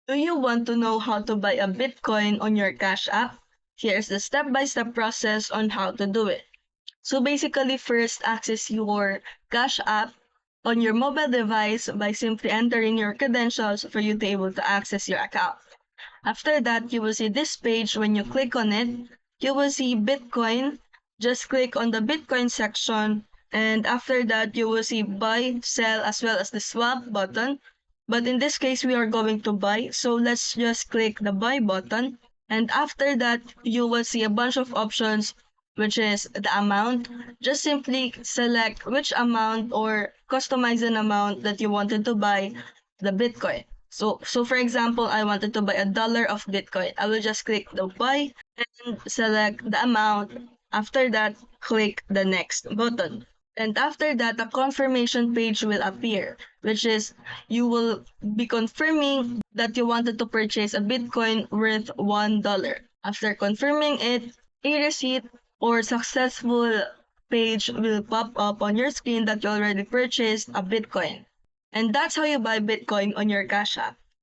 Do you want to know how to buy a Bitcoin on your Cash App? Here's the step-by-step process on how to do it. So basically, first access your Cash App on your mobile device by simply entering your credentials for you to be able to access your account. After that, you will see this page. When you click on it, you will see Bitcoin. Just click on the Bitcoin section, and after that, you will see buy, sell, as well as the swap button. But in this case, we are going to buy, so let's just click the buy button. And after that, you will see a bunch of options, which is the amount. Just simply select which amount or customize an amount that you wanted to buy the Bitcoin. So for example, I wanted to buy $1 of Bitcoin. I will just click the buy and select the amount. After that, click the next button. And after that, a confirmation page will appear, which is you will be confirming that you wanted to purchase a Bitcoin worth $1. After confirming it, a receipt or successful page will pop up on your screen that you already purchased a Bitcoin. And that's how you buy Bitcoin on your Cash App.